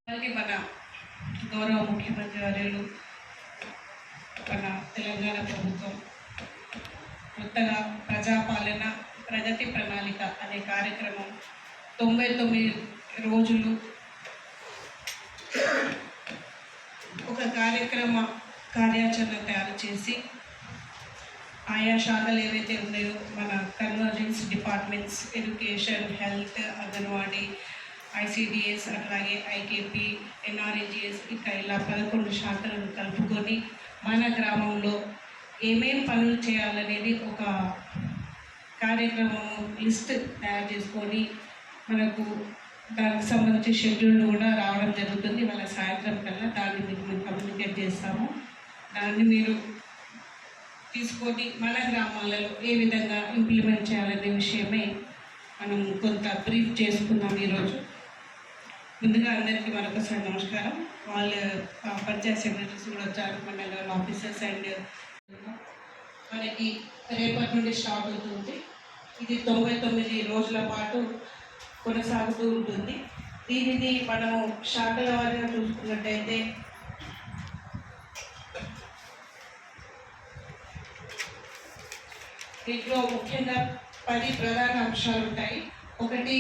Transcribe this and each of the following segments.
అలాగే మన గౌరవ ముఖ్యమంత్రి వర్యులు మన తెలంగాణ ప్రభుత్వం కొత్తగా ప్రజాపాలన ప్రగతి ప్రణాళిక అనే కార్యక్రమం 99 రోజులు ఒక కార్యాచరణ తయారు చేసి ఆయా శాఖలు ఏవైతే ఉన్నాయో మన convergence departments education, health, anganwadi, ICDS, అట్లాగే IKP, NREGS ఇంకా ఇలా 11 శాఖలను కలుపుకొని మన గ్రామంలో ఏమేం పనులు చేయాలనేది ఒక కార్యక్రమం లిస్ట్ తయారు చేసుకొని మనకు దానికి సంబంధించి షెడ్యూల్ కూడా రావడం జరుగుతుంది. వాళ్ళ సాయంత్రం కల్లా దాన్ని మేము కమ్యూనికేట్ చేస్తాము. దాన్ని మీరు తీసుకొని మన గ్రామాలలో ఏ విధంగా ఇంప్లిమెంట్ చేయాలనే విషయమే మనం కొంత బ్రీఫ్ చేసుకుందాం ఈరోజు. ముందుగా అందరికీ మరొకసారి నమస్కారం. వాళ్ళు పంచాయత్ సెక్రటరీస్ కూడా వచ్చారు, మండల ఆఫీసర్స్. అండ్ మనకి రేపటి నుండి స్టార్ట్ అవుతుంది. ఇది 99 రోజుల పాటు కొనసాగుతూ ఉంటుంది. దీనిని మనము శాఖల వారీగా చూసుకున్నట్టయితే దీంట్లో ముఖ్యంగా 10 ప్రధాన అంశాలు ఉంటాయి. ఒకటి,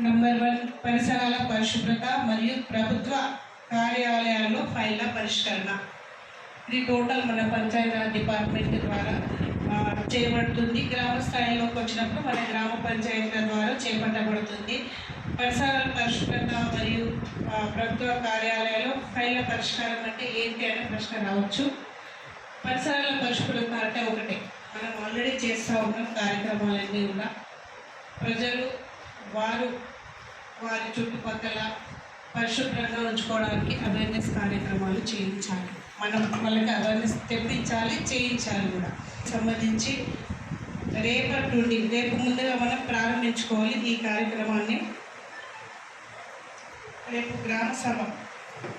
నంబర్ 1, పరిసరాల పరిశుభ్రత మరియు ప్రభుత్వ కార్యాలయాల్లో ఫైళ్ళ పరిష్కరణ. ఇది టోటల్ మన పంచాయతీరాజ్ డిపార్ట్మెంట్ ద్వారా చేపడుతుంది. గ్రామ స్థాయిలోకి వచ్చినప్పుడు మన గ్రామ పంచాయతీల ద్వారా చేపట్టబడుతుంది. పరిసరాల పరిశుభ్రత మరియు ప్రభుత్వ కార్యాలయాల్లో ఫైళ్ళ పరిష్కారం అంటే ఏంటి అనే ప్రశ్న రావచ్చు. పరిసరాల పరిశుభ్రత అంటే ఒకటే, మనం ఆల్రెడీ చేస్తూ ఉన్న కార్యక్రమాలన్నీ కూడా ప్రజలు వారి చుట్టుపక్కల పరిశుభ్రంగా ఉంచుకోవడానికి అవేర్నెస్ కార్యక్రమాలు చేయించాలి. మనం వాళ్ళకి అవేర్నెస్ తెప్పించాలి, చేయించాలి కూడా. సంబంధించి రేపు ముందుగా మనం ప్రారంభించుకోవాలి ఈ కార్యక్రమాన్ని. రేపు గ్రామ సభ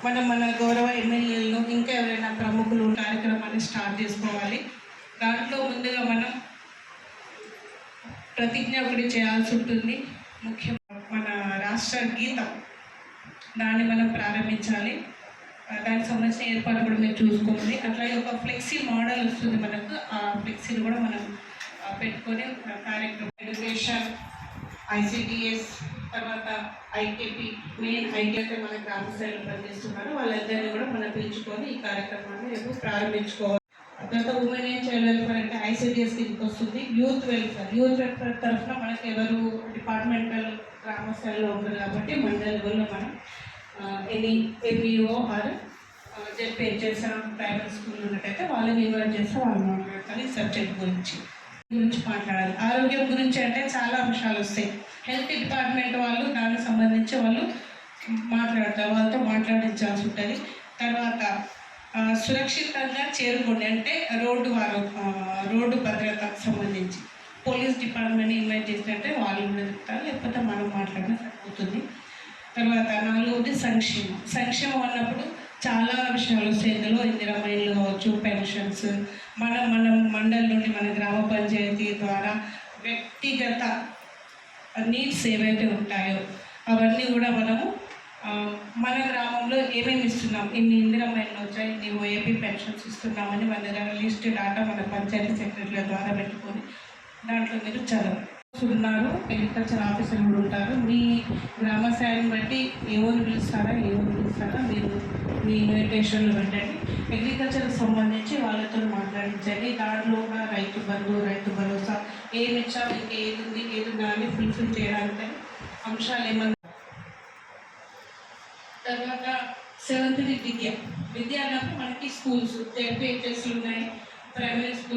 మన గౌరవ ఎమ్మెల్యేలను ఇంకా ఎవరైనా ప్రముఖులు కార్యక్రమాన్ని స్టార్ట్ చేసుకోవాలి. దాంట్లో ముందుగా మనం ప్రతిజ్ఞ ఒకటి చేయాల్సి ఉంటుంది. ముఖ్యంగా మన రాష్ట్ర గీతం దాన్ని మనం ప్రారంభించాలి. దానికి సంబంధించిన ఏర్పాటు కూడా మీరు చూసుకోండి. అట్లాగే ఒక ఫ్లెక్సీ మోడల్ వస్తుంది మనకు. ఆ ఫ్లెక్సీని కూడా మనం పెట్టుకొని కార్యక్రమం ఎడ్యుకేషన్, ICDS, తర్వాత IKP, మెయిన్ అయితే మన గ్రామ స్థాయిలో పనిచేస్తున్నారు. వాళ్ళందరినీ కూడా మనం పిలుచుకొని ఈ కార్యక్రమాన్ని రేపు ప్రారంభించుకోవాలి. తర్వాత ఉమెన్ అండ్ చైల్డ్ వెల్ఫేర్ అంటే ICDS కిందకి వస్తుంది. యూత్ వెల్ఫేర్ తరఫున మనకి ఎవరు డిపార్ట్మెంటల్ గ్రామ స్థాయిలో ఉంటుంది కాబట్టి మండల లెవెల్లో మనం ఎనీ MPO ఆర్ ZPHS ప్రైవేట్ స్కూల్ ఉన్నట్టయితే వాళ్ళని ఇన్వైట్ చేస్తే వాళ్ళు మాట్లాడతారు. ఈ సబ్జెక్ట్ గురించి మాట్లాడాలి. ఆరోగ్యం గురించి అంటే చాలా అంశాలు వస్తాయి. హెల్త్ డిపార్ట్మెంట్ వాళ్ళు దానికి సంబంధించి వాళ్ళు మాట్లాడతారు, వాళ్ళతో మాట్లాడించాల్సి ఉంటుంది. తర్వాత సురక్షితంగా చేరుకోండి అంటే రోడ్డు భద్రతకు సంబంధించి పోలీస్ డిపార్ట్మెంట్ని ఇన్వైట్ చేసినట్టే వాళ్ళు కూడా చెప్తారు, లేకపోతే మనం మాట్లాడినా సరిపోతుంది. తర్వాత 4వది సంక్షేమం అన్నప్పుడు చాలా విషయాలు వస్తాయి. ఇందులో ఇందిరమ్మ ఇళ్ళు కావచ్చు, పెన్షన్స్, మన మండలి నుండి మన గ్రామ పంచాయతీ ద్వారా వ్యక్తిగత నీడ్స్ ఏవైతే ఉంటాయో అవన్నీ కూడా మనము మన గ్రామంలో ఏమేమి ఇస్తున్నాం, ఇన్ని ఇందిరమ్మ ఇళ్ళు వచ్చాయి, ఇన్ని OAP పెన్షన్స్ ఇస్తున్నామని మన దగ్గర లిస్ట్ డేటా మన పంచాయతీ సెక్రటరీల ద్వారా పెట్టుకొని దాంట్లో మీరు చదవండి. ఉన్నారు, అగ్రికల్చర్ ఆఫీసర్లు కూడా ఉంటారు. మీ గ్రామ స్థాయిని బట్టి ఏవోని పిలుస్తారా మీరు మీ ఇన్విటేషన్లు పెట్టండి. అగ్రికల్చర్కి సంబంధించి వాళ్ళతో మాట్లాడించండి. దాంట్లో కూడా రైతు బంధు, రైతు భరోసా ఏమి ఇచ్చాము, ఇంకా ఏది దాన్ని ఫుల్ఫిల్ చేయడానికి అంశాలు ఏమన్నా. తర్వాత 7th విద్య అన్నప్పుడు మనకి స్కూల్స్, ZPHS ఉన్నాయి, ప్రైమరీ స్కూల్